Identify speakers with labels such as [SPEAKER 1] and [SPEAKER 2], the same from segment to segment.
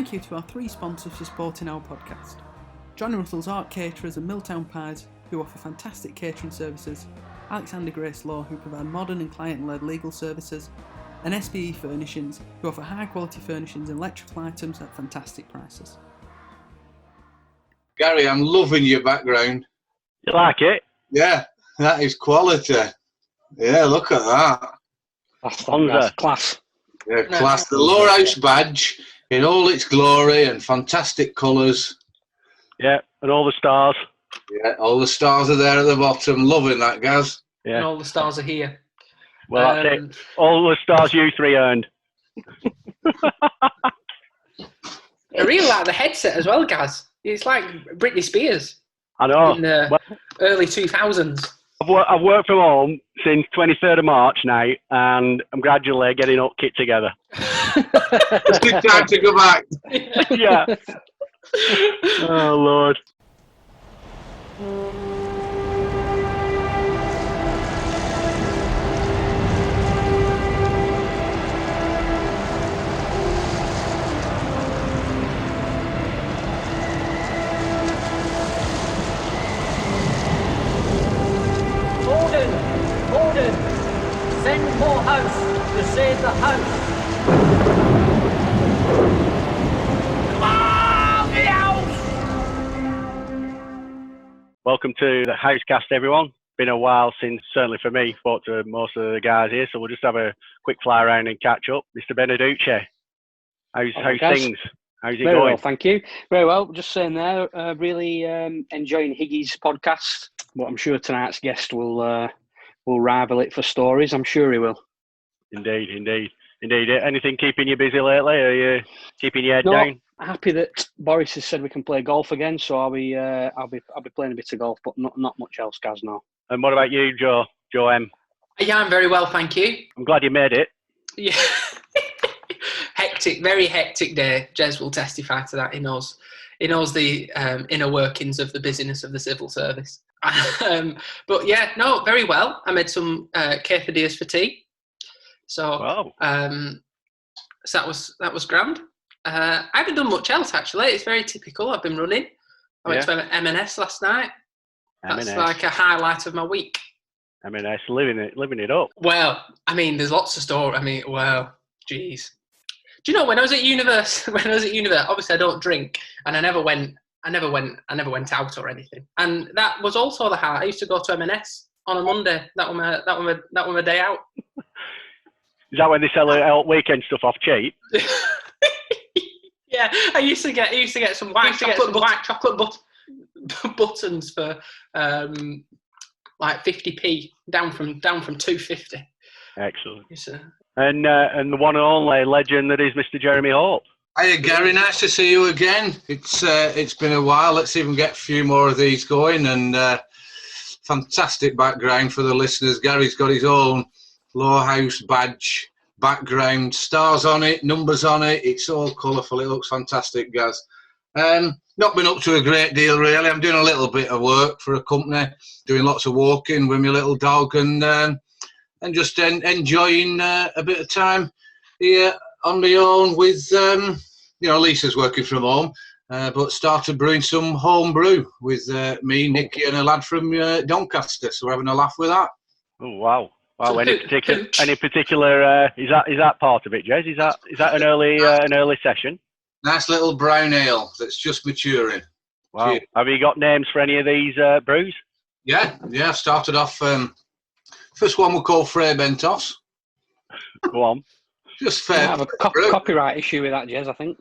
[SPEAKER 1] thank you to our 3 sponsors for supporting our podcast. Johnny Russell's Art Caterers and Milltown Pies, who offer fantastic catering services, Alexander Grace Law, who provide modern and client-led legal services, and SBE Furnishings, who offer high-quality furnishings and electrical items at fantastic prices.
[SPEAKER 2] Gary, I'm loving your background.
[SPEAKER 3] You like it?
[SPEAKER 2] Yeah, that is quality. Yeah, look at that.
[SPEAKER 3] That's class.
[SPEAKER 2] Yeah, class. The Lowerhouse badge in all its glory and fantastic colours.
[SPEAKER 3] Yeah, and all the stars.
[SPEAKER 2] Yeah, all the stars are there at the bottom. Loving that, Gaz.
[SPEAKER 4] Yeah. And all the stars are here.
[SPEAKER 3] Well, that's it. All the stars you 3 earned.
[SPEAKER 4] I really like the headset as well, Gaz. It's like Britney Spears.
[SPEAKER 3] I know.
[SPEAKER 4] In the early 2000s.
[SPEAKER 3] I've worked from home since 23rd of March now, and I'm gradually getting up kit together.
[SPEAKER 2] It's good time to go back.
[SPEAKER 3] Yeah. Oh, Lord.
[SPEAKER 5] Order! Send more house to save the house! Come on, the house!
[SPEAKER 3] Welcome to the Housecast, everyone. Been a while since, certainly for me, spoke to most of the guys here, so we'll just have a quick fly around and catch up. Mr. Beneduce, how's things? How's it
[SPEAKER 6] Very
[SPEAKER 3] going?
[SPEAKER 6] well, thank you. Very well. Just saying there, really enjoying Higgy's podcast, but I'm sure tonight's guest will rival it for stories. I'm sure he will.
[SPEAKER 3] Indeed. Anything keeping you busy lately? Are you keeping your head down?
[SPEAKER 6] Happy that Boris has said we can play golf again, so I'll be playing a bit of golf, but not much else, Gaz, now.
[SPEAKER 3] And what about you, Joe M?
[SPEAKER 4] Yeah, I'm very well, thank you.
[SPEAKER 3] I'm glad you made it.
[SPEAKER 4] Yeah. Very hectic day. Jez will testify to that. He knows the inner workings of the busyness of the civil service. But yeah, no, very well. I made some quesadillas for tea. So,
[SPEAKER 3] wow.
[SPEAKER 4] So that was grand. I haven't done much else actually. It's very typical. I've been running. I went to M&S last night. That's like a highlight of my week.
[SPEAKER 3] M&S, living it up.
[SPEAKER 4] Well, I mean, there's lots of stories. I mean, well, geez. Do you know when I was at university? Obviously I don't drink, and I never went out or anything. And that was also the highlight. I used to go to M&S on a Monday. That was my day out.
[SPEAKER 3] Is that when they sell all weekend stuff off cheap?
[SPEAKER 4] Yeah, I used to get some white chocolate buttons for like 50p, down from 250.
[SPEAKER 3] Excellent. And the one and only legend that is Mr. Jeremy Hope.
[SPEAKER 2] Hiya, Gary. Nice to see you again. It's been a while. Let's even get a few more of these going. And fantastic background for the listeners. Gary's got his own Lowerhouse badge background, stars on it, numbers on it. It's all colourful. It looks fantastic, Gaz. Not been up to a great deal, really. I'm doing a little bit of work for a company, doing lots of walking with my little dog, and just enjoying a bit of time here on my own with, Lisa's working from home, but started brewing some home brew with me, Nicky, and a lad from Doncaster. So we're having a laugh with that.
[SPEAKER 3] Oh, wow. Wow, any particular, is that part of it, Jez? Is that an early session?
[SPEAKER 2] Nice little brown ale that's just maturing.
[SPEAKER 3] Wow. Cheers. Have you got names for any of these brews?
[SPEAKER 2] Yeah. I started off, first one we'll call Frey Bentos.
[SPEAKER 3] Go on.
[SPEAKER 2] Just fair.
[SPEAKER 6] I have a copyright issue with that, Jez, I think.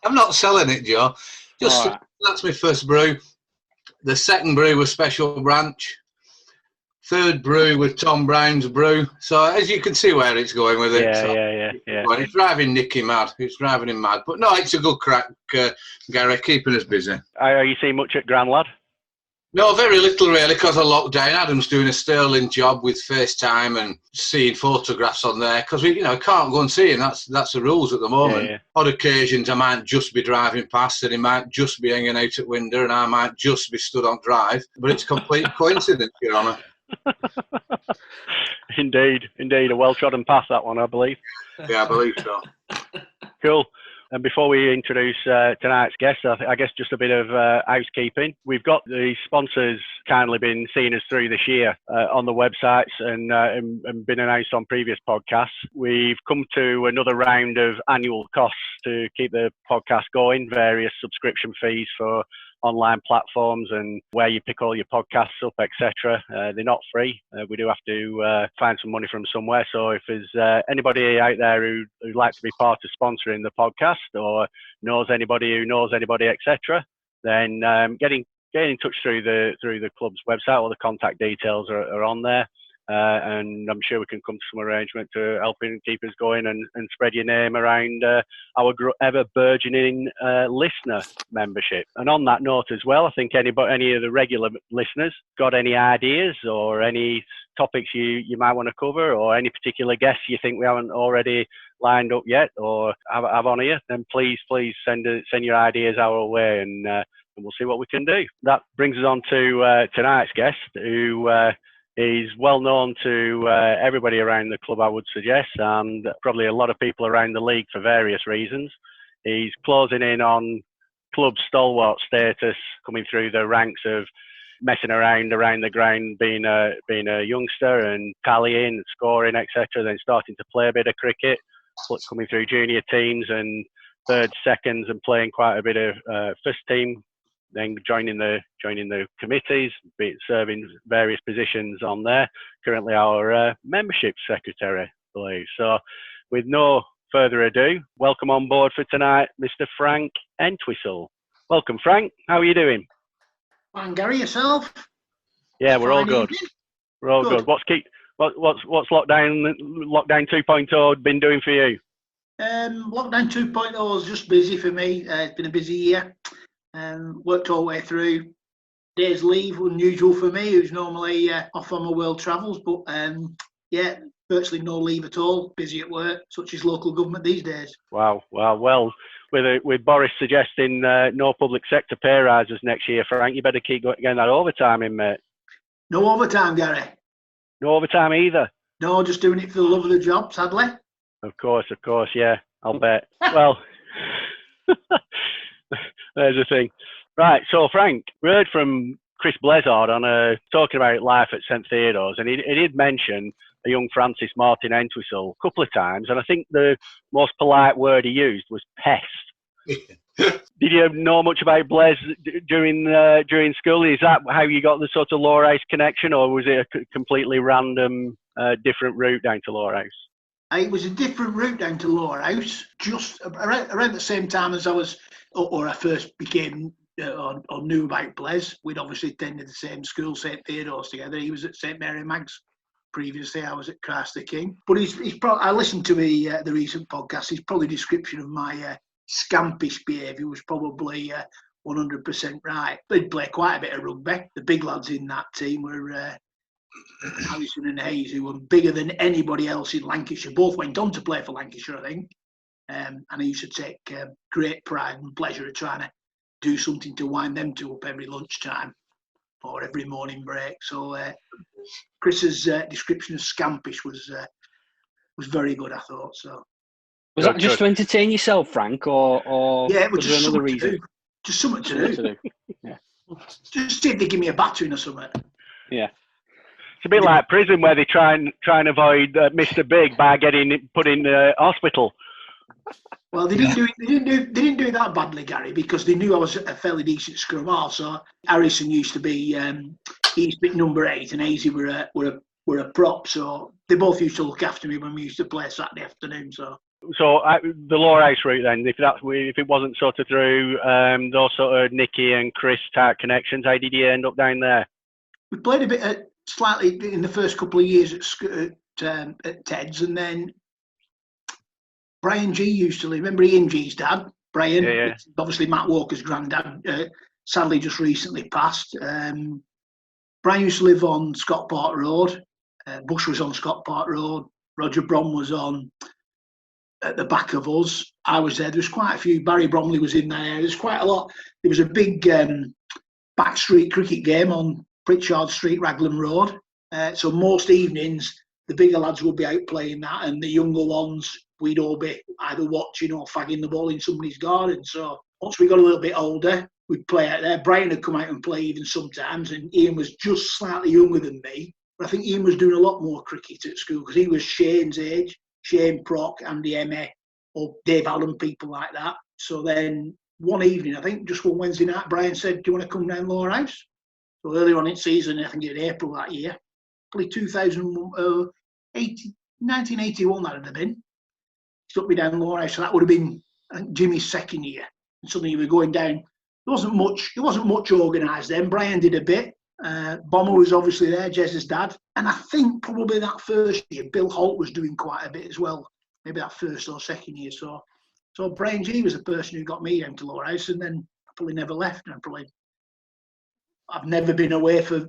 [SPEAKER 2] I'm not selling it, Joe. Right. That's my first brew. The second brew was Special Branch. Third brew with Tom Brown's brew. So as you can see where it's going with it.
[SPEAKER 3] Yeah.
[SPEAKER 2] It's driving Nicky mad. It's driving him mad. But no, it's a good crack, Gary, keeping us busy.
[SPEAKER 3] Are you seeing much at Grand Lad?
[SPEAKER 2] No, very little really, because of lockdown. Adam's doing a sterling job with FaceTime and seeing photographs on there, because we, can't go and see him. That's the rules at the moment. Yeah. Odd occasions, I might just be driving past, and he might just be hanging out at window, and I might just be stood on drive. But it's a complete coincidence, Your Honour.
[SPEAKER 3] Indeed, a well-trodden path, that one, I believe.
[SPEAKER 2] Yeah, I believe so.
[SPEAKER 3] Cool. And before we introduce tonight's guest, I guess just a bit of housekeeping. We've got the sponsors kindly been seeing us through this year on the websites and been announced on previous podcasts. We've come to another round of annual costs to keep the podcast going, various subscription fees for online platforms and where you pick all your podcasts up, etc. They're not free. We do have to find some money from somewhere. So if there's anybody out there who'd like to be part of sponsoring the podcast or knows anybody who knows anybody, etc., then get in touch through the club's website. All the contact details are on there. And I'm sure we can come to some arrangement to helping keep us going and spread your name around our ever burgeoning listener membership. And on that note as well, I think any of the regular listeners got any ideas or any topics you might want to cover, or any particular guests you think we haven't already lined up yet or have on here, then please send your ideas our way, and we'll see what we can do. That brings us on to tonight's guest, who is well known to everybody around the club, I would suggest, and probably a lot of people around the league for various reasons. He's closing in on club stalwart status, coming through the ranks of messing around the ground, being a youngster and tallying, scoring, etc. Then starting to play a bit of cricket, coming through junior teams and third, seconds, and playing quite a bit of first team. Then joining the committees, serving various positions on there. Currently our membership secretary, I believe. So with no further ado, welcome on board for tonight, Mr. Frank Entwistle. Welcome, Frank. How are you doing?
[SPEAKER 7] Fine, Gary, yourself?
[SPEAKER 3] Yeah, we're all good. We're all good. What's lockdown 2.0 been doing for you?
[SPEAKER 7] Lockdown 2.0 is just busy for me. It's been a busy year. Worked all the way through. Days leave, unusual for me, who's normally off on my world travels, but virtually no leave at all. Busy at work, such as local government these days. Wow.
[SPEAKER 3] Well, with Boris suggesting no public sector pay rises next year, Frank, you better keep getting that overtime in, mate.
[SPEAKER 7] No overtime, Gary.
[SPEAKER 3] No overtime either.
[SPEAKER 7] No, just doing it for the love of the job, sadly.
[SPEAKER 3] Of course, yeah, I'll bet. Well, there's the thing. Right, so Frank, we heard from Chris Blezard on talking about life at St Theodore's, and he did mention a young Francis Martin Entwistle a couple of times, and I think the most polite word he used was pest. Did you know much about Blez during school? Is that how you got the sort of Lowerhouse connection, or was it a completely random different route down to Lowerhouse?
[SPEAKER 7] It was a different route down to Lowerhouse, just around the same time as I first became or knew about Blez. We'd obviously attended the same school, St Theodore's, together. He was at St Mary Mag's previously. I was at Christ the King. But I listened to the recent podcast. His probably description of my scampish behaviour was probably 100% right. They'd play quite a bit of rugby. The big lads in that team were Allison and Hayes, who were bigger than anybody else in Lancashire. Both went on to play for Lancashire, I think. And I used to take great pride and pleasure in trying to do something to wind them two up every lunchtime or every morning break. So Chris's description of scampish was very good, I thought. So
[SPEAKER 6] was that just to entertain yourself, Frank, or
[SPEAKER 7] yeah, it was
[SPEAKER 6] there
[SPEAKER 7] just
[SPEAKER 6] another reason?
[SPEAKER 7] Just something to do.
[SPEAKER 6] Yeah.
[SPEAKER 7] Just see if they give me a battering or something.
[SPEAKER 6] Yeah.
[SPEAKER 3] It's a bit like prison where they try and avoid Mr. Big by getting put in hospital.
[SPEAKER 7] Well, they didn't do it that badly, Gary, because they knew I was a fairly decent scrum half. So Harrison used to be number 8, and Hazy were a prop. So they both used to look after me when we used to play Saturday afternoon. So
[SPEAKER 3] the Lowerhouse route then, if it wasn't sort of through those sort of Nicky and Chris type connections, how did you end up down there?
[SPEAKER 7] We played a bit slightly in the first couple of years at Ted's, and then Brian G used to live. Remember Ian G's dad, Brian?
[SPEAKER 3] Yeah.
[SPEAKER 7] Obviously Matt Walker's granddad. Sadly, just recently passed. Brian used to live on Scott Park Road. Bush was on Scott Park Road. Roger Brom was at the back of us. I was there. There was quite a few. Barry Bromley was in there. There's quite a lot. There was a big backstreet cricket game on Pritchard Street, Raglan Road. So most evenings the bigger lads would be out playing that, and the younger ones, we'd all be either watching or fagging the ball in somebody's garden. So once we got a little bit older, we'd play out there. Brian would come out and play even sometimes, and Ian was just slightly younger than me. But I think Ian was doing a lot more cricket at school because he was Shane's age, Shane Prock, Andy Emme, or Dave Allen, people like that. So then one evening, I think just one Wednesday night, Brian said, "Do you want to come down Lowerhouse?" So earlier on in season, I think in April that year, probably 1981 that would have been. He took me down Lowerhouse, so that would have been Jimmy's second year. And suddenly we were going down. It wasn't much organised then. Brian did a bit. Bomber was obviously there, Jez's dad. And I think probably that first year, Bill Holt was doing quite a bit as well. Maybe that first or second year. So Brian G was the person who got me down to Lowerhouse, and then I probably never left. And I've never been away for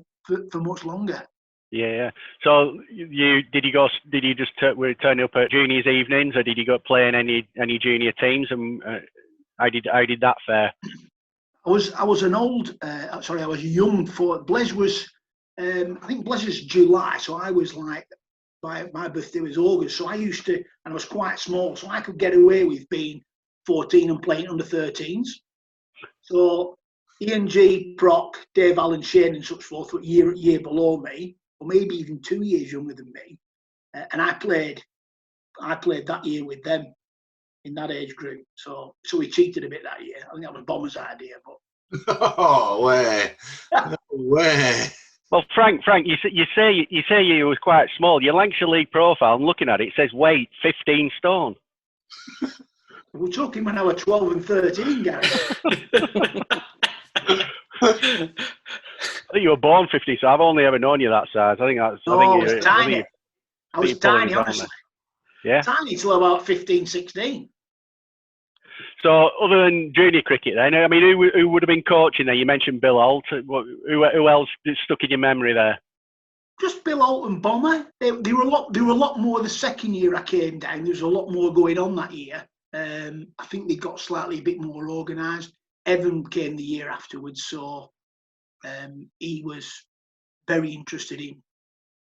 [SPEAKER 7] much longer.
[SPEAKER 3] Yeah. So did you just were turning up at juniors evenings, or did you go play in any junior teams? And I did that fare.
[SPEAKER 7] I was young for Blaise was I think Blaise is July, so I was like my birthday was August, so I used to, and I was quite small, so I could get away with being 14 and playing under 13s. So Ian G, Proc, Dave Allen, Shane and such forth were year below me, or maybe even 2 years younger than me, and I played that year with them in that age group. So we cheated a bit that year. I think that was Bomber's idea, but.
[SPEAKER 2] Oh, way. No way.
[SPEAKER 3] Well, Frank, you say you was quite small. Your Lancashire League profile, I'm looking at it, it says weight 15 stone.
[SPEAKER 7] We're talking when I was 12 and 13, Gary.
[SPEAKER 3] I think you were born 50, so I've only ever known you that size. I was tiny.
[SPEAKER 7] I was tiny, honestly.
[SPEAKER 3] Yeah.
[SPEAKER 7] Tiny till about 15, 16.
[SPEAKER 3] So, other than junior cricket, then, I mean, who would have been coaching there? You mentioned Bill Holt. Who else stuck in your memory there?
[SPEAKER 7] Just Bill Holt and Bomber. They were a lot more the second year I came down. There was a lot more going on that year. I think they got slightly a bit more organised. Evan came the year afterwards, so he was very interested in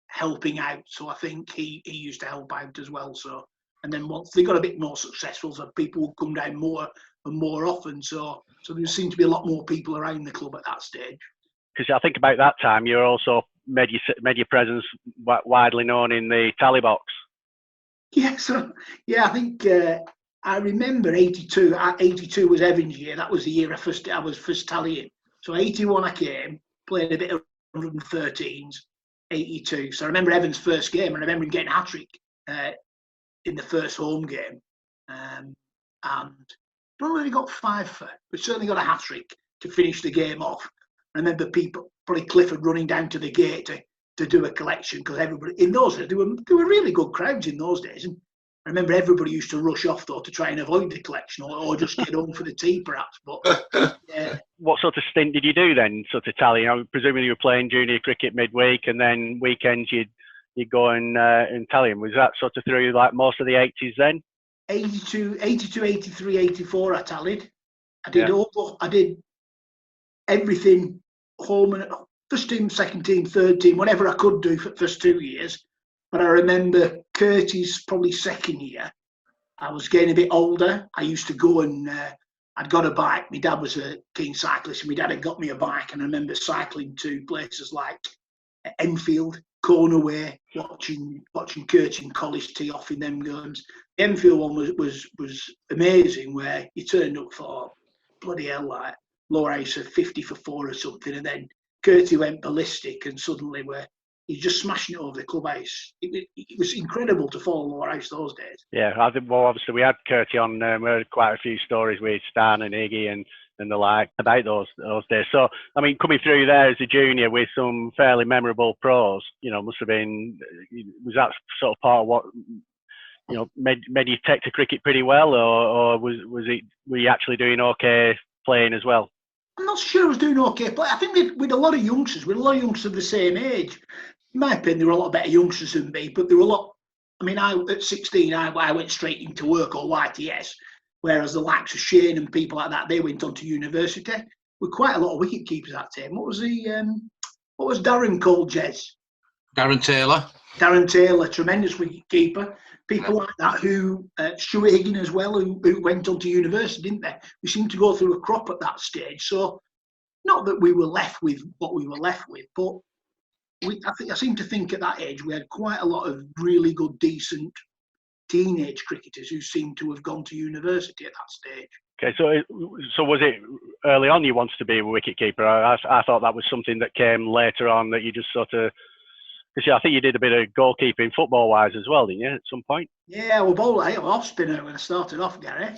[SPEAKER 7] helping out. So I think he used to help out as well. So. And then once they got a bit more successful, so people would come down more and more often. So there seemed to be a lot more people around the club at that stage.
[SPEAKER 3] Because I think about that time, you also made your presence widely known in the tally box.
[SPEAKER 7] Yeah, I think I remember 82. 82 was Evan's year. That was the year I was first tallying. So 81 I came, played a bit of 113s, 82. So I remember Evan's first game, and I remember him getting a hat-trick in the first home game, and I don't know if he got 5 for it, but certainly got a hat-trick to finish the game off. I remember people, probably Clifford, running down to the gate to do a collection, because everybody in those days, there were really good crowds in those days, and I remember everybody used to rush off though to try and avoid the collection, or just get home for the tea perhaps. But yeah.
[SPEAKER 3] What sort of stint did you do then, sort of tally? Presumably you were playing junior cricket midweek, and then weekends you'd go and tally him. Was that sort of through like most of the 80s then?
[SPEAKER 7] 82, 83, 84 I tallied. I did everything, home and first team, second team, third team, whatever I could do for the first 2 years. But I remember Curtis, probably second year, I was getting a bit older. I used to go and I'd got a bike. My dad was a keen cyclist, and my dad had got me a bike. And I remember cycling to places like Enfield, Cornerway, watching Curtin and College tee off in them games. The Enfield one was amazing, where you turned up for bloody hell, like Lowerhouse of 50 for 4 or something, and then Curtin went ballistic, and suddenly he's just smashing it over the clubhouse. It was incredible to follow Lowerhouse those days.
[SPEAKER 3] Yeah, obviously we had Curtin on. We heard quite a few stories with Stan and Iggy and the like about those days. So, I mean, coming through there as a junior with some fairly memorable pros, must have been, was that sort of part of what, made you take to cricket pretty well, or were you actually doing okay playing as well?
[SPEAKER 7] I'm not sure I was doing okay, but I think with a lot of youngsters, of the same age. In my opinion, there were a lot better youngsters than me, but there were a lot. I mean, at 16, I went straight into work or YTS, whereas the likes of Shane and people like that, they went on to university. With quite a lot of wicket keepers that time. What was Darren called, Jez?
[SPEAKER 2] Darren Taylor.
[SPEAKER 7] Darren Taylor, tremendous wicket keeper. People like that who, Stuart Higgin as well, who went on to university, didn't they? We seemed to go through a crop at that stage. So, not that we were left with what we were left with, but I seem to think at that age we had quite a lot of really good, decent teenage cricketers who seemed to have gone to university at that stage.
[SPEAKER 3] Okay, so was it early on you wanted to be a wicketkeeper? I thought that was something that came later on, that you just sort of, because I think you did a bit of goalkeeping football-wise as well, didn't you, at some point?
[SPEAKER 7] Yeah, well, bowler, I was off spinner when I started off, Gary.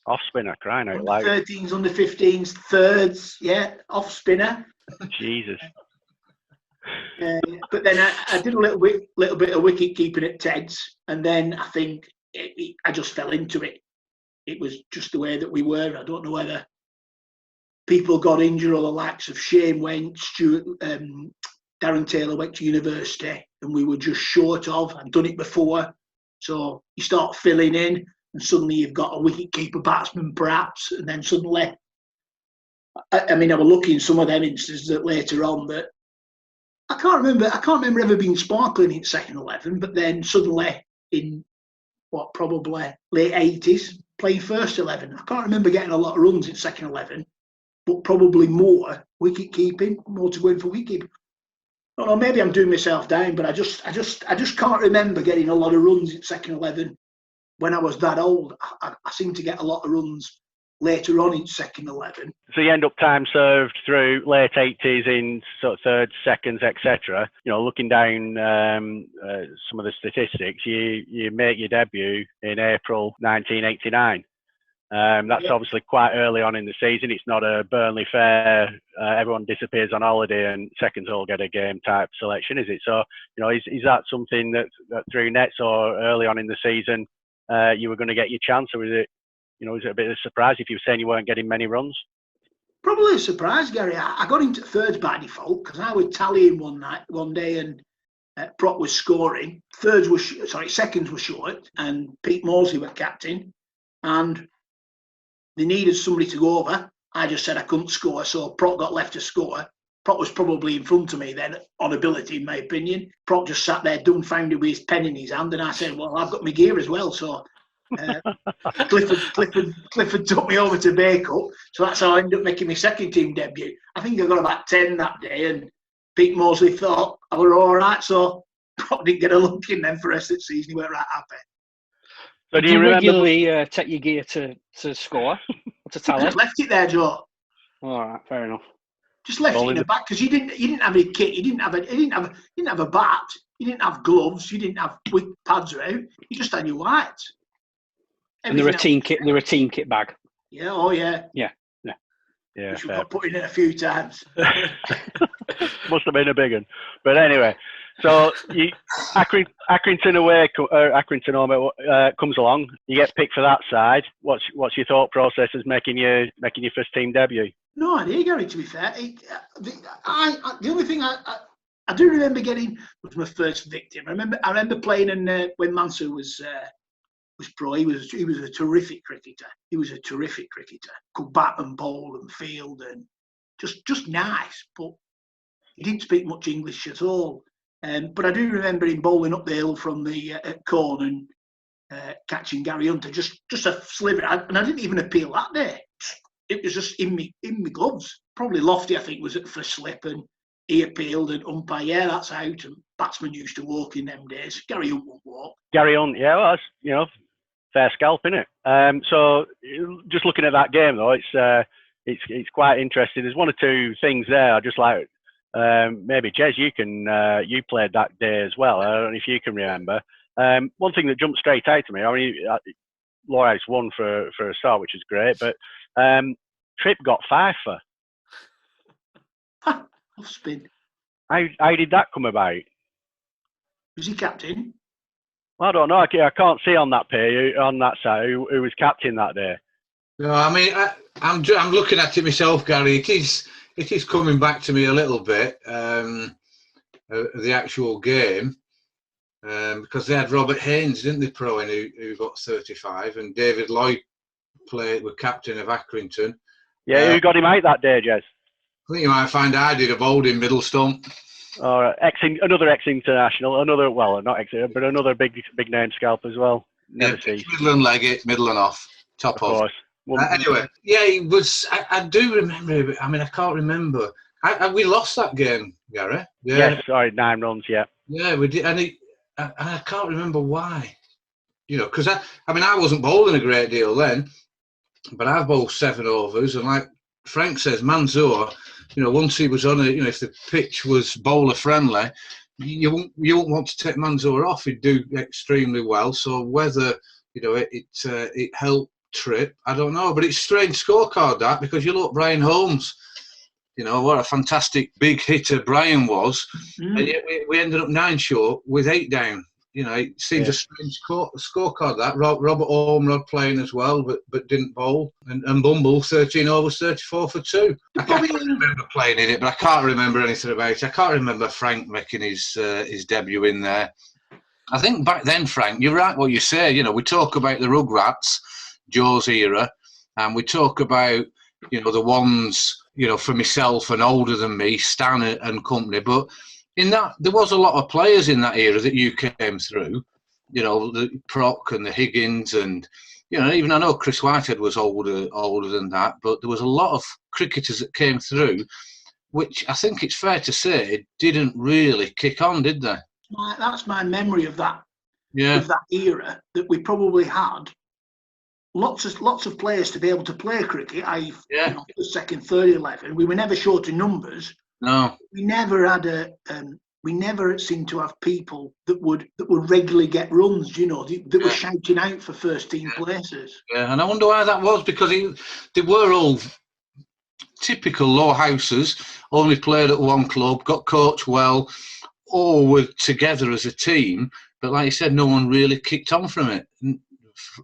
[SPEAKER 3] Off spinner, crying out
[SPEAKER 7] Under
[SPEAKER 3] loud.
[SPEAKER 7] 13s, under 15s, thirds, yeah, off spinner.
[SPEAKER 3] Jesus.
[SPEAKER 7] But then I did a little bit of wicket keeping at Ted's, and then I think I just fell into it. It was just the way that we were. I don't know whether people got injured or the likes of Shane went, Stuart, Darren Taylor went to university, and we were just short of. I'd done it before, so you start filling in, and suddenly you've got a wicket keeper batsman perhaps, and then suddenly, I mean, I was lucky in some of them instances that later on that I can't remember ever being sparkling in second 11, but then suddenly in probably late 80s playing first 11. I can't remember getting a lot of runs in second 11, but probably more wicket keeping, more to go in for wicket keeping. I don't know, maybe I'm doing myself down, but I just can't remember getting a lot of runs in second 11 when I was that old. I seem to get a lot of runs later on in second 11.
[SPEAKER 3] So you end up time served through late 80s in sort of thirds, seconds, etc. You know, looking down some of the statistics, you make your debut in April 1989. That's obviously quite early on in the season. It's not a Burnley fair, everyone disappears on holiday and seconds all get a game type selection, is it? So, you know, is that something that through nets or early on in the season you were going to get your chance, or was it, you know, is it a bit of a surprise if you were saying you weren't getting many runs?
[SPEAKER 7] Probably a surprise, Gary. I got into thirds by default because I was tallying one day and Prop was scoring. Seconds were short, and Pete Mosley were captain, and they needed somebody to go over. I just said I couldn't score, so Prop got left to score. Prop was probably in front of me then on ability, in my opinion. Prop just sat there dumbfounded with his pen in his hand, and I said, well, I've got my gear as well, so Clifford took me over to Bacup, so that's how I ended up making my second team debut. I think I got about 10 that day, and Pete Mosley thought I were all right, so probably didn't get a look in then for the rest of the season. He went right happy.
[SPEAKER 6] So do you regularly take your gear to score, to tally?
[SPEAKER 7] Just left it there, Joe.
[SPEAKER 6] All right, fair enough.
[SPEAKER 7] Just left it in the back because you didn't have any kit, you didn't have a bat, you didn't have gloves, you didn't have wick pads around. You just had your whites.
[SPEAKER 6] And they're a team kit bag.
[SPEAKER 7] Yeah, oh yeah.
[SPEAKER 6] Yeah.
[SPEAKER 7] Which we got put in it a few times.
[SPEAKER 3] Must have been a big one. But anyway, so Accrington away, Accrington home comes along. You get picked for that side. What's your thought process as making your first team debut?
[SPEAKER 7] No idea, Gary. To be fair, the only thing I do remember getting was my first victim. I remember playing when Mansur was pro. He was a terrific cricketer. Could bat and bowl and field and just nice. But he didn't speak much English at all. But I do remember him bowling up the hill from the corn and catching Gary Hunter just a sliver. And I didn't even appeal that day. It was just in me gloves. Probably Lofty, I think, was at first slip and he appealed and umpire, yeah, that's out. And batsmen used to walk in them days. Gary Hunt won't walk. Gary Hunt,
[SPEAKER 3] yeah, well, that's, fair scalp, isn't it? So just looking at that game though, it's quite interesting. There's one or two things there I just like. Maybe Jez, you played that day as well. I don't know if you can remember. One thing that jumped straight out to me. I mean, Lowerhouse won for a start, which is great, but Tripp got 5 for.
[SPEAKER 7] Off spin.
[SPEAKER 3] How did that come about?
[SPEAKER 7] Was he captain?
[SPEAKER 3] Well, I don't know. I can't see on that page, on that side who was captain that day.
[SPEAKER 2] No, I mean, I'm looking at it myself, Gary. It is coming back to me a little bit, the actual game, because they had Robert Haynes, didn't they, pro, who got 35, and David Lloyd were captain of Accrington.
[SPEAKER 3] Yeah, who got him out that day, Jez?
[SPEAKER 2] I think you might find I did a bowled in middle stump.
[SPEAKER 3] Or another ex-international, another big name scalp as well. Never cease.
[SPEAKER 2] Middle and leg it, middle and off, top
[SPEAKER 3] Of course.
[SPEAKER 2] Anyway, yeah, it was. I do remember. I mean, I can't remember. We lost that game, Gary. Yeah.
[SPEAKER 3] Yes, sorry, 9 runs. Yeah.
[SPEAKER 2] Yeah, we did, and I can't remember why. Because I wasn't bowling a great deal then, but I've bowled 7 overs, and like Frank says, Manzoor, once he was on if the pitch was bowler friendly, you won't want to take Manzoor off. He'd do extremely well. So whether it helped Trip, I don't know, but it's a strange scorecard that, because you look, Brian Holmes, what a fantastic big hitter Brian was, and yet we ended up 9 short with 8 down. It seems a strange scorecard that. Robert Ormerod playing as well, but didn't bowl. And Bumble, 13 overs, 34 for 2. I can't remember playing in it, but I can't remember anything about it. I can't remember Frank making his debut in there. I think back then, Frank, you're right what you say. We talk about the Rugrats, Joe's era, and we talk about, the ones, for myself and older than me, Stan and company, but in that, there was a lot of players in that era that you came through, the Proc and the Higgins, and even I know Chris Whitehead was older than that, but there was a lot of cricketers that came through, which I think it's fair to say didn't really kick on, did they?
[SPEAKER 7] That's my memory of that.
[SPEAKER 2] Yeah.
[SPEAKER 7] Of that era, that we probably had lots of players to be able to play cricket. The second, third 11. We were never short in numbers.
[SPEAKER 2] No,
[SPEAKER 7] we never had we never seemed to have people that would regularly get runs. That were shouting out for first team places.
[SPEAKER 2] Yeah, and I wonder why that was, because they were all typical Lowerhouses, only played at one club, got coached well, all were together as a team. But like you said, no one really kicked on from it.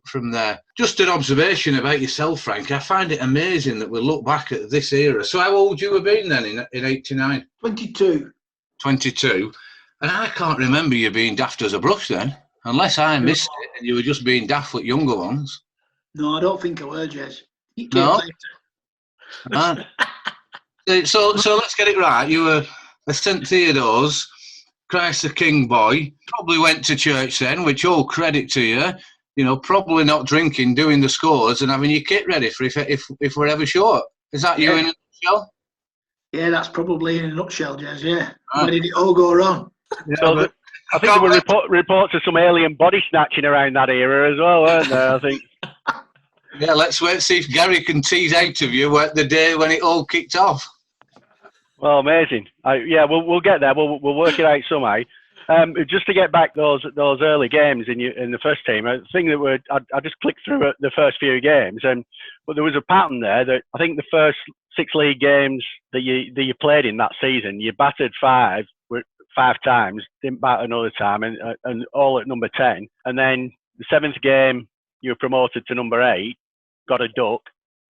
[SPEAKER 2] From there. Just an observation about yourself, Frank. I find it amazing that we look back at this era. So how old you have been then in 89?
[SPEAKER 7] 22.
[SPEAKER 2] 22. And I can't remember you being daft as a brush then, unless I missed it and you were just being daft with younger ones.
[SPEAKER 7] No, I don't think I were, Jez.
[SPEAKER 2] No? Right. So let's get it right. You were a St Theodore's, Christ the King boy. Probably went to church then, which all credit to you. Probably not drinking, doing the scores, and having your kit ready for if we're ever short. Is that you in a nutshell?
[SPEAKER 7] Yeah, that's probably in a nutshell, Jez. Yeah. Where did it all go wrong?
[SPEAKER 2] Yeah,
[SPEAKER 3] so I think there were reports of some alien body snatching around that era as well, weren't there? I think.
[SPEAKER 2] Yeah, let's wait and see if Gary can tease out of you the day when it all kicked off. Well,
[SPEAKER 3] amazing. We'll get there. We'll work it out somehow. Just to get back those early games in the first team, a thing that I just clicked through the first few games, but there was a pattern there that I think the first 6 league games that you played in that season, you batted 5 times, didn't bat another time, and all at number 10, and then the 7th game you were promoted to number 8, got a duck,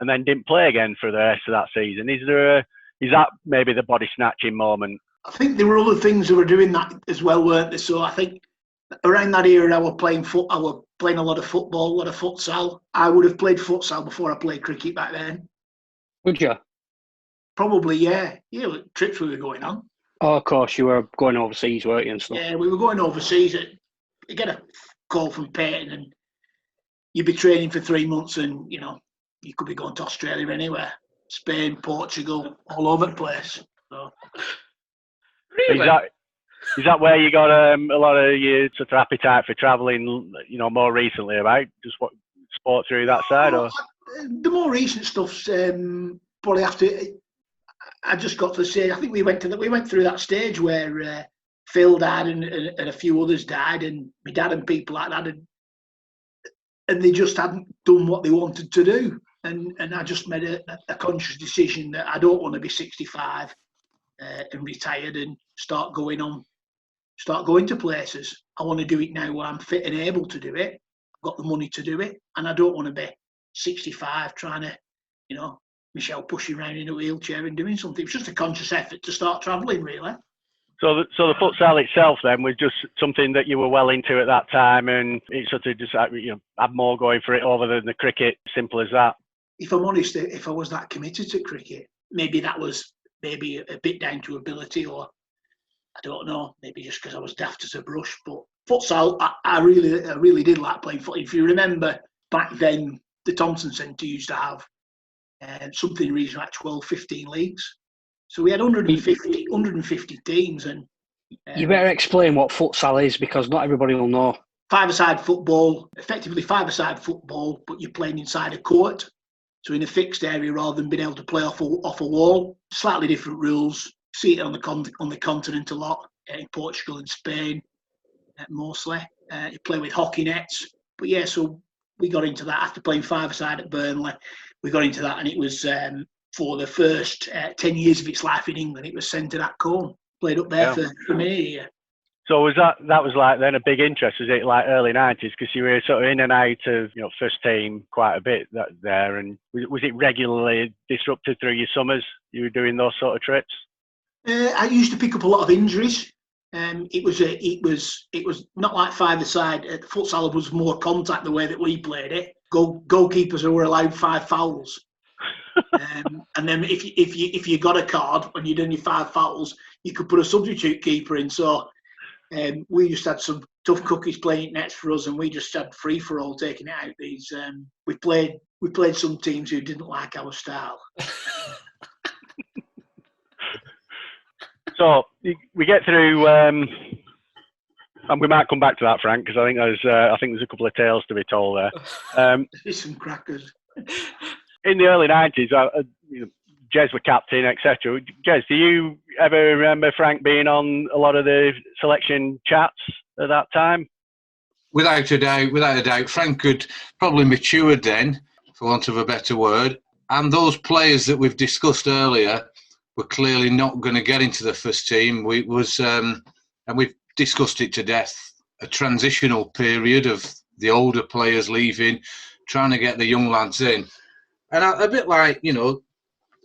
[SPEAKER 3] and then didn't play again for the rest of that season. Is that maybe the body snatching moment?
[SPEAKER 7] I think there were other things that were doing that as well, weren't there? So I think around that era, I was playing a lot of football, a lot of futsal. I would have played futsal before I played cricket back then.
[SPEAKER 6] Would you?
[SPEAKER 7] Probably, yeah. Yeah, trips we were going on.
[SPEAKER 6] Oh, of course, you were going overseas, weren't you, and stuff?
[SPEAKER 7] Yeah, we were going overseas. You get a call from Peyton, and you'd be training for 3 months, and you could be going to Australia anywhere, Spain, Portugal, all over the place. So.
[SPEAKER 4] Really?
[SPEAKER 3] Is that where you got a lot of your sort of appetite for travelling, more recently about just what sport through that side? Or
[SPEAKER 7] the more recent stuff's probably after. I just got to say, I think we went through that stage where Phil died and a few others died, and my dad and people like that, and they just hadn't done what they wanted to do, and I just made a conscious decision that I don't want to be 65. And retired and start going to places. I want to do it now where I'm fit and able to do it. I've got the money to do it, and I don't want to be 65 trying to, Michelle pushing around in a wheelchair and doing something. It's just a conscious effort to start travelling, really.
[SPEAKER 3] So the futsal itself then was just something that you were well into at that time, and it sort of just had more going for it over than the cricket. Simple as that.
[SPEAKER 7] If I'm honest, if I was that committed to cricket, maybe that was. Maybe a bit down to ability, or I don't know, maybe just because I was daft as a brush. But futsal, I really did like playing foot. If you remember back then, the Thompson Centre used to have something in the region like 12, 15 leagues. So we had 150 teams. And
[SPEAKER 6] you better explain what futsal is, because not everybody will know.
[SPEAKER 7] Five-a-side football, effectively five-a-side football, but you're playing inside a court. So in a fixed area rather than being able to play off a wall. Slightly different rules. See it on the continent a lot, in Portugal and Spain mostly. You play with hockey nets. But yeah, so we got into that after playing five-a-side at Burnley. We got into that, and it was for the first 10 years of its life in England, it was centred at Combe. Played up there for me. Yeah.
[SPEAKER 3] So was that was like then a big interest? Was it like early 90s? Because you were sort of in and out of first team quite a bit there, and was it regularly disrupted through your summers? You were doing those sort of trips.
[SPEAKER 7] I used to pick up a lot of injuries. It was not like five-a-side. Futsal was more contact the way that we played it. Goalkeepers were allowed 5 fouls, and then if you got a card when you'd done your 5 fouls, you could put a substitute keeper in. So we just had some tough cookies playing nets for us, and we just had free for all taking it out. These we played some teams who didn't like our style.
[SPEAKER 3] So we get through, and we might come back to that, Frank, because I think there's a couple of tales to be told there.
[SPEAKER 7] There's some crackers.
[SPEAKER 3] In the early 90s, Jez were captain, etc. Jez, do you ever remember Frank being on a lot of the selection chats at that time?
[SPEAKER 2] Without a doubt, Frank had probably matured then, for want of a better word, and those players that we've discussed earlier were clearly not going to get into the first team. And we've discussed it to death, a transitional period of the older players leaving, trying to get the young lads in. And a bit like,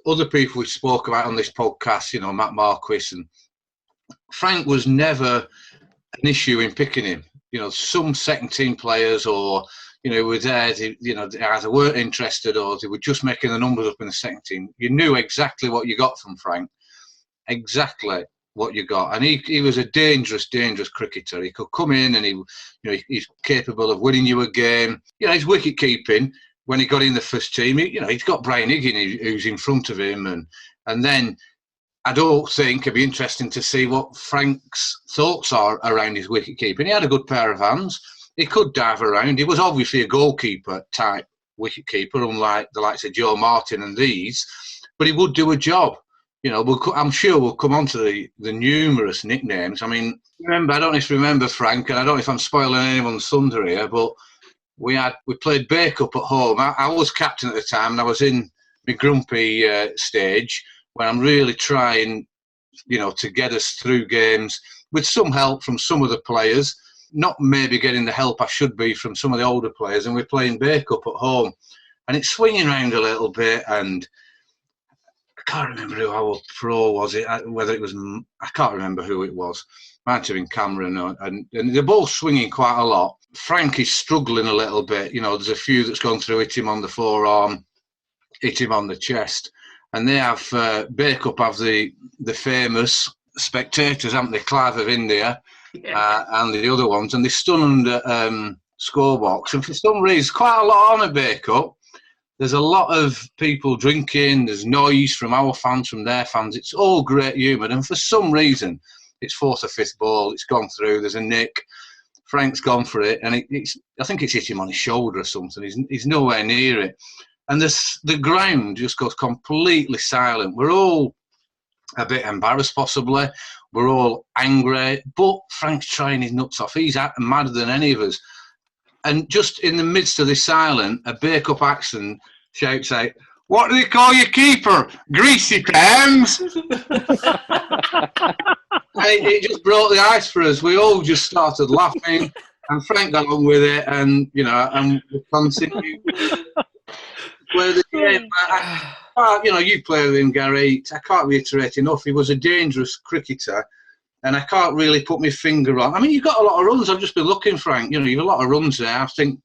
[SPEAKER 2] other people we spoke about on this podcast, Matt Marquis, and Frank was never an issue in picking him. Some second team players or, were there, they either weren't interested or they were just making the numbers up in the second team. You knew exactly what you got from Frank, exactly what you got. And he was a dangerous cricketer. He could come in and he's capable of winning you a game. His wicket keeping, when he got in the first team, he's got Brian Higgin who's in front of him. And then I don't think it'd be interesting to see what Frank's thoughts are around his wicket keeping. He had a good pair of hands. He could dive around. He was obviously a goalkeeper type wicket keeper, unlike the likes of Joe Martin and these, but he would do a job. I'm sure we'll come on to the numerous nicknames. I mean, I don't know if you remember, Frank, and I don't know if I'm spoiling anyone's thunder here, but we played Bay Cup at home. I was captain at the time, and I was in my grumpy stage when I'm really trying, to get us through games with some help from some of the players. Not maybe getting the help I should be from some of the older players, and we're playing Bay Cup at home, and it's swinging around a little bit, and I can't remember who our pro was. Whether it was, I can't remember who it was. Might have been Cameron, and they're both swinging quite a lot. Frank is struggling a little bit. There's a few that's gone through, hit him on the forearm, hit him on the chest, and they have Bay Cup have the famous spectators, haven't they? Clive of India. And the other ones, and they stunned scorebox. And for some reason, quite a lot on a Bay Cup. There's a lot of people drinking, there's noise from our fans, from their fans. It's all great humour. And for some reason, it's 4th or 5th ball, it's gone through, there's a nick. Frank's gone for it, and I think it's hit him on his shoulder or something. He's nowhere near it. And the ground just goes completely silent. We're all a bit embarrassed, possibly. We're all angry, but Frank's trying his nuts off. He's madder than any of us. And just in the midst of this silence, a Bay Cup accent shouts out, "What do they call your keeper? Greasy Pams?" It just broke the ice for us. We all just started laughing, and Frank got on with it, and and we continued to play the game. You play with him, Gary. I can't reiterate enough. He was a dangerous cricketer, and I can't really put my finger on. I mean, you've got a lot of runs. I've just been looking, Frank. You've a lot of runs there. I think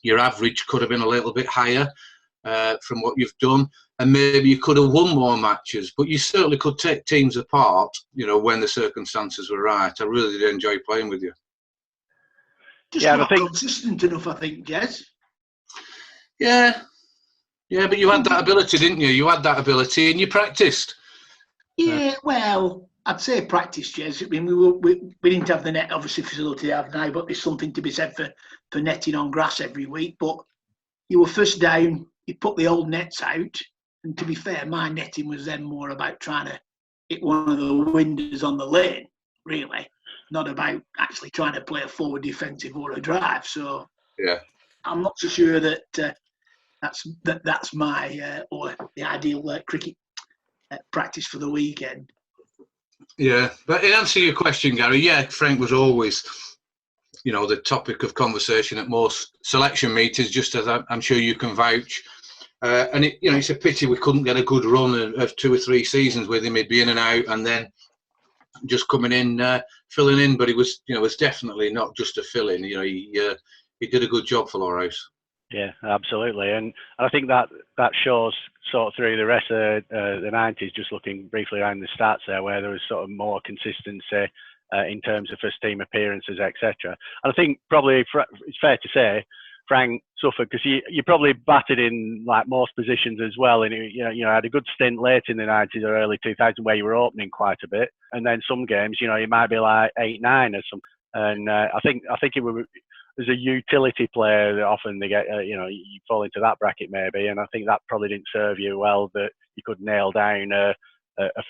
[SPEAKER 2] your average could have been a little bit higher. from what you've done, and maybe you could have won more matches, but you certainly could take teams apart, when the circumstances were right. I really did enjoy playing with you.
[SPEAKER 7] Just not consistent enough, I think, Jez.
[SPEAKER 2] Yeah, but you had that ability, didn't you? You had that ability and you practised.
[SPEAKER 7] Yeah, well, I'd say practice, Jez. I mean, we didn't have the net, obviously, facility to have now, but there's something to be said for netting on grass every week. But you were first down, you put the old nets out, and to be fair, my netting was then more about trying to hit one of the windows on the lane, really, not about actually trying to play a forward defensive or a drive. So
[SPEAKER 2] yeah,
[SPEAKER 7] I'm not so sure that that's my or the ideal cricket practice for the weekend.
[SPEAKER 2] Yeah, but in answer to your question, Gary, yeah, Frank was always, the topic of conversation at most selection meetings, just as I'm sure you can vouch. And it's a pity we couldn't get a good run of 2 or 3 seasons with him. He'd be in and out, and then just coming in, filling in. But it was definitely not just a fill-in. He did a good job for Lowerhouse.
[SPEAKER 3] Yeah, absolutely, and I think that shows sort of through the rest of the 90s. Just looking briefly around the stats there, where there was sort of more consistency in terms of first team appearances, etc. And I think probably it's fair to say Frank suffered because you probably batted in like most positions as well, and you had a good stint late in the 90s or early 2000s where you were opening quite a bit, and then some games you might be like 8-9 or something. And I think it was as a utility player that often they get you fall into that bracket maybe, and I think that probably didn't serve you well, that you could nail down a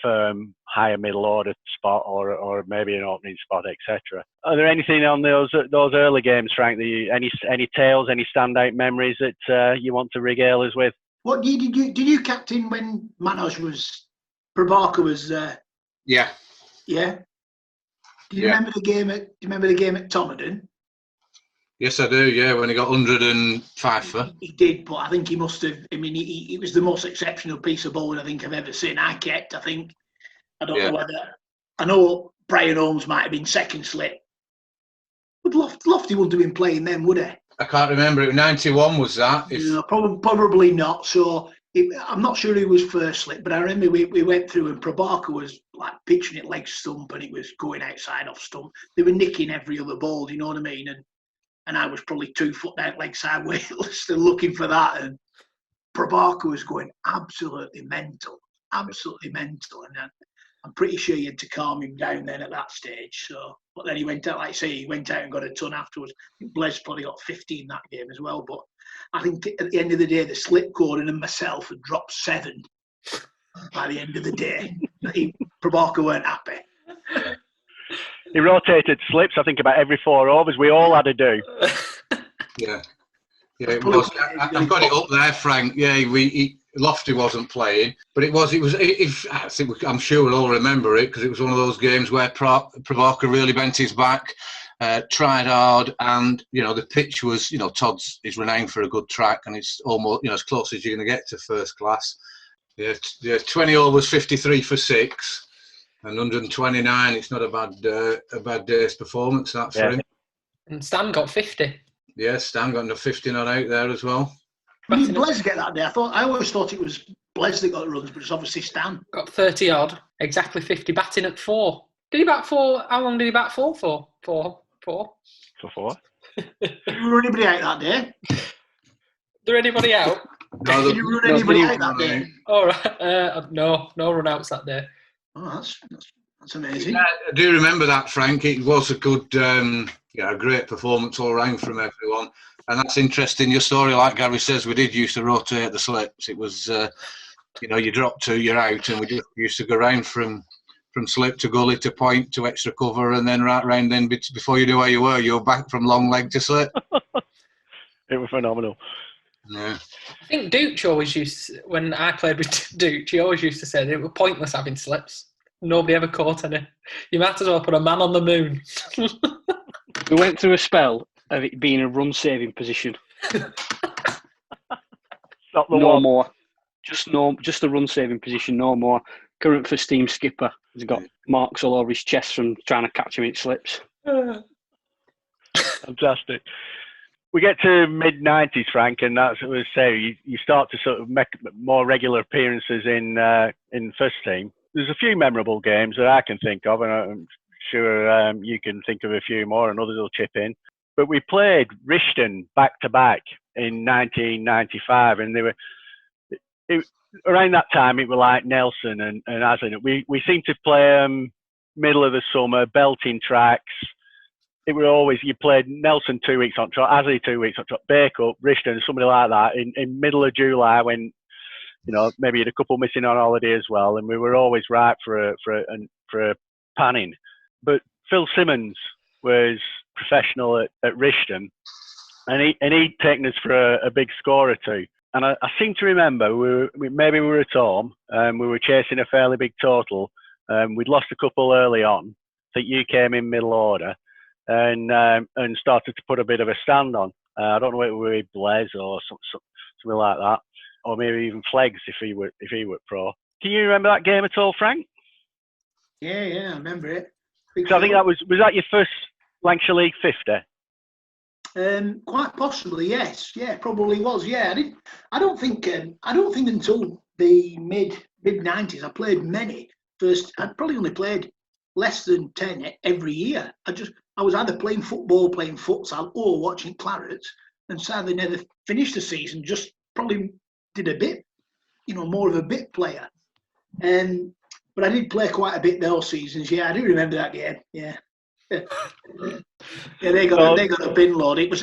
[SPEAKER 3] firm higher middle order spot or maybe an opening spot, etc. Are there anything on those early games, Frank, that any tales, any standout memories that you want to regale us with?
[SPEAKER 7] What did you captain when Prabhakar was
[SPEAKER 2] Yeah.
[SPEAKER 7] Yeah. Do you remember the game at Tomodon?
[SPEAKER 2] Yes, I do. Yeah, when he got 105 for.
[SPEAKER 7] He did, but I think he must have. I mean, he was the most exceptional piece of bowling I think I've ever seen. I don't know whether. I know Brian Holmes might have been second slip. But Lofty wouldn't have been playing then, would he?
[SPEAKER 2] I can't remember. It 91 was that?
[SPEAKER 7] No, probably not. So I'm not sure who was first slip, but I remember we went through and Prabhakar was like pitching it leg stump and it was going outside off stump. They were nicking every other ball. Do you know what I mean? And I was probably 2 foot down leg side still looking for that. And Prabhakar was going absolutely mental. And I'm pretty sure you had to calm him down then at that stage. So, but then he went out, like I say, he went out and got a ton afterwards. I think Blaise probably got 15 that game as well. But I think at the end of the day, the slip Gordon and myself had dropped 7 by the end of the day. Prabhakar weren't happy.
[SPEAKER 3] He rotated slips, I think, about every 4 overs. We all had to do.
[SPEAKER 2] Yeah, it was. I've got it up there, Frank. Yeah, Lofty wasn't playing, but it was. I'm sure we'll all remember it because it was one of those games where Prabhakar really bent his back, tried hard, and the pitch was. Todd's is renowned for a good track, and it's almost as close as you're going to get to first class. Yeah, 20 overs, 53 for 6. And 129, it's not a bad day's performance, that for him.
[SPEAKER 4] And Stan got 50.
[SPEAKER 2] Yeah, Stan got 50 not out there as well.
[SPEAKER 7] Did Blaise get that day? I always thought it was Blaise that got the runs, but it's obviously Stan.
[SPEAKER 4] Got 30 odd, exactly 50, batting at 4. Did he bat 4? How long did he bat 4 for? 4. For
[SPEAKER 3] 4.
[SPEAKER 7] Did you run anybody out that day?
[SPEAKER 4] There anybody out?
[SPEAKER 7] Did you run anybody out that day?
[SPEAKER 4] All right. No run outs that day.
[SPEAKER 7] Oh, that's amazing.
[SPEAKER 2] Yeah, I do remember that, Frank. It was a good, a great performance all round from everyone. And that's interesting. Your story, like Gary says, we did used to rotate the slips. It was, you drop 2, you're out, and we just used to go round from slip to gully to point to extra cover, and then right round. Then before you knew where you were back from long leg to slip.
[SPEAKER 3] It was phenomenal.
[SPEAKER 2] Yeah.
[SPEAKER 4] I think Dooch always when I played with Dooch, he always used to say that it was pointless having slips. Nobody ever caught any. You might as well put a man on the moon.
[SPEAKER 6] We went through a spell of it being a run-saving position. No more. Just a run-saving position, no more. Current first team skipper has got marks all over his chest from trying to catch him in slips.
[SPEAKER 3] Fantastic. we get to mid-90s, Frank, and that's what I say. You start to sort of make more regular appearances in first team. There's a few memorable games that I can think of, and I'm sure you can think of a few more, and others will chip in. But we played Rishton back-to-back in 1995, and around that time, it were like Nelson and Aslin. We seemed to play middle of the summer, belting tracks. It were always, you played Nelson 2 weeks on trot, Asley 2 weeks on trot, Bacup, Rishton, somebody like that in middle of July when, maybe you had a couple missing on holiday as well, and we were always ripe for a panning. But Phil Simmons was professional at Rishton, and he'd taken us for a big score or two. And I seem to remember maybe we were at home, we were chasing a fairly big total. We'd lost a couple early on. I think you came in middle order and started to put a bit of a stand on. I don't know whether we were Blaise or something like that, or maybe even Fleggs if he were pro. Can you remember that game at all, Frank?
[SPEAKER 7] Yeah, I remember it.
[SPEAKER 3] So I think that was that your first Lancashire League 50?
[SPEAKER 7] Quite possibly, yes. Yeah, probably was. Yeah, I don't think until the mid 90s I played many. First, I probably only played less than 10 every year. I was either playing football, playing futsal, or watching Clarets, and sadly never finished the season. Just probably did a bit, more of a bit player. But I did play quite a bit those seasons. Yeah, I do remember that game. Yeah. Yeah, they got a bin load. It was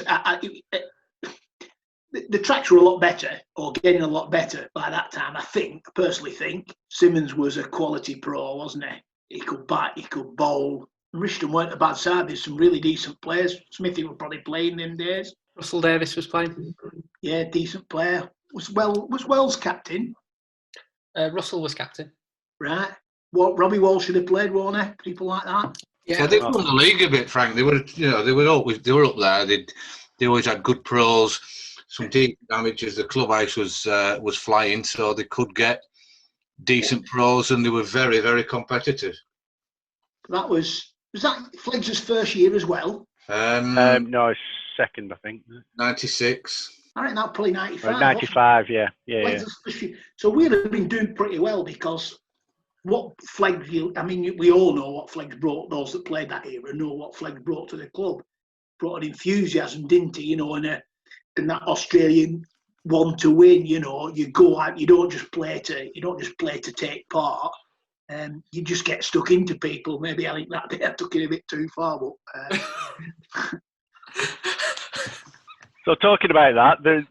[SPEAKER 7] the tracks were a lot better, or getting a lot better by that time. I personally think Simmons was a quality pro, wasn't he? He could bat, he could bowl. Rishton weren't a bad side. There's some really decent players. Smithy were probably playing them days.
[SPEAKER 4] Russell Davis was playing.
[SPEAKER 7] Yeah, decent player. Was Wells captain?
[SPEAKER 4] Russell was captain.
[SPEAKER 7] Right. Robbie Walsh should have played, won't he? People like that.
[SPEAKER 2] Yeah, they won the league a bit, Frank. They were up there. They always had good pros. Some deep damages. The clubhouse was flying, so they could get decent pros, and they were very, very competitive.
[SPEAKER 7] That was that Fleggs' first year as well?
[SPEAKER 3] No, second, I think.
[SPEAKER 2] 96.
[SPEAKER 7] I think that probably 95.
[SPEAKER 3] 95, yeah.
[SPEAKER 7] So we'd have been doing pretty well because what Fleggs, we all know what Fleggs brought, those that played that era know what Fleggs brought to the club. Brought an enthusiasm, didn't he? And that Australian want to win, you go out, you don't just play to take part. You just get stuck into people. Maybe I think that day I took it a bit too far, but
[SPEAKER 3] So talking about that, there's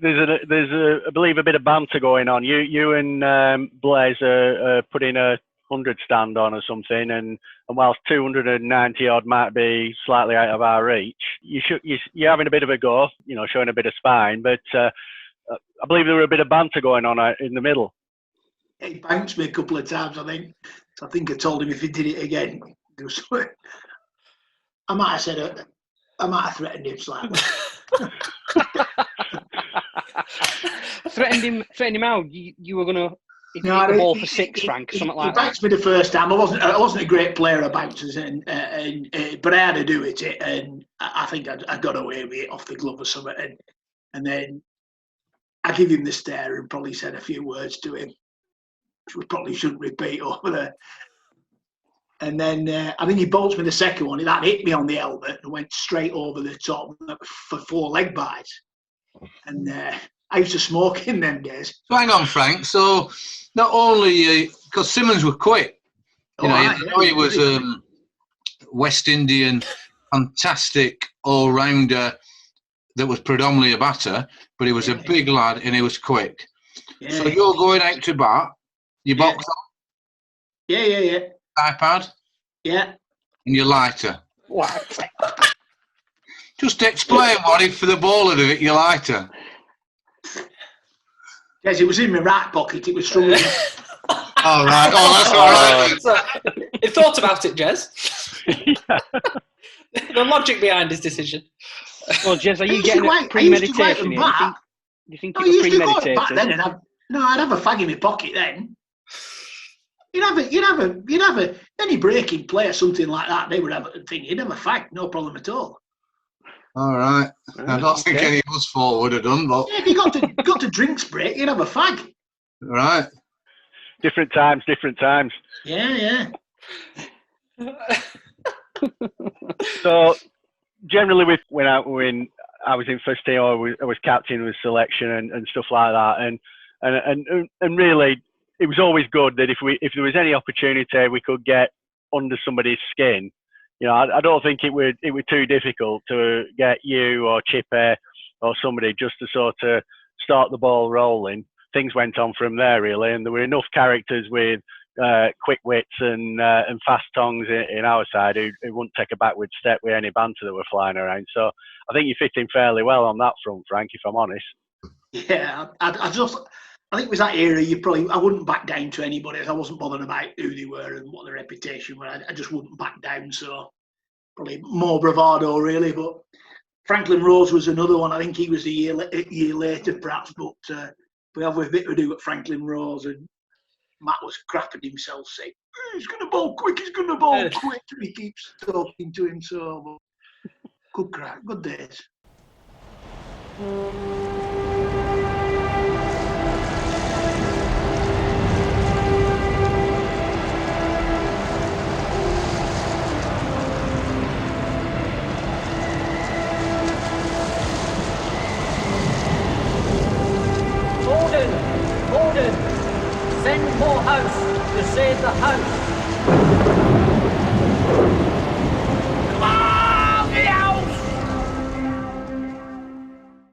[SPEAKER 3] I believe a bit of banter going on. You and Blaise are putting a 100 stand on or something, and whilst 290 odd might be slightly out of our reach, you're having a bit of a go, showing a bit of spine. But I believe there were a bit of banter going on out in the middle.
[SPEAKER 7] He bounced me a couple of times, I think. So I think I told him if he did it again, I might have threatened him slightly.
[SPEAKER 6] Threatened him out. You were gonna hit the ball for six, Frank, or something like that. He
[SPEAKER 7] bounced me the first time. I wasn't a great player of bouncers, but I had to do it, and I think I got away with it off the glove or something. And then I give him the stare and probably said a few words to him, which we probably shouldn't repeat over there. And then I think he bolts me the second one. That hit me on the helmet and went straight over the top for 4 leg bites. And I used to smoke in them days.
[SPEAKER 2] So hang on, Frank. So not only because Simmons were quick, he was West Indian, fantastic all-rounder that was predominantly a batter, but he was a big lad and he was quick. Yeah. So you're going out to bat, you box on?
[SPEAKER 7] Yeah.
[SPEAKER 2] iPad?
[SPEAKER 7] Yeah.
[SPEAKER 2] And your lighter?
[SPEAKER 6] What?
[SPEAKER 2] Just explain what if for the bowler of it, your lighter.
[SPEAKER 7] Yes, it was in my right pocket. It was from.
[SPEAKER 2] All right. Oh, that's all right.
[SPEAKER 4] So, he thought about it, Jez. The logic behind his decision.
[SPEAKER 6] Well, Jez, are you getting a premeditation here? Do you think it was premeditated?
[SPEAKER 7] Back then, I'd have a fag in my pocket then. You'd have any breaking play or something like that. They would have a thing. You'd have a fag, no problem at all.
[SPEAKER 2] All right. I don't think any of us four would have done, but
[SPEAKER 7] Yeah, if you got to drinks break, you'd have a fag.
[SPEAKER 2] right.
[SPEAKER 3] Different times, different times.
[SPEAKER 7] Yeah.
[SPEAKER 3] So generally, when I was in first team, I was captain with selection and stuff like that, and really, it was always good that if there was any opportunity we could get under somebody's skin. You know, I don't think it would too difficult to get you or Chippy or somebody just to sort of start the ball rolling. Things went on from there really, and there were enough characters with quick wits and fast tongues in our side who wouldn't take a backward step with any banter that were flying around. So I think you fit in fairly well on that front, Frank, if I'm honest.
[SPEAKER 7] Yeah, I think it was that era. I wouldn't back down to anybody. I wasn't bothered about who they were and what their reputation were. I just wouldn't back down. So probably more bravado, really. But Franklin Rose was another one. I think he was a year later, perhaps. But we have a bit to do at Franklin Rose, and Matt was crapping himself, saying, "He's going to bowl quick. He's going to bowl quick." And he keeps talking to him. So good crack, good days.
[SPEAKER 5] Gordon, send more house to save the house.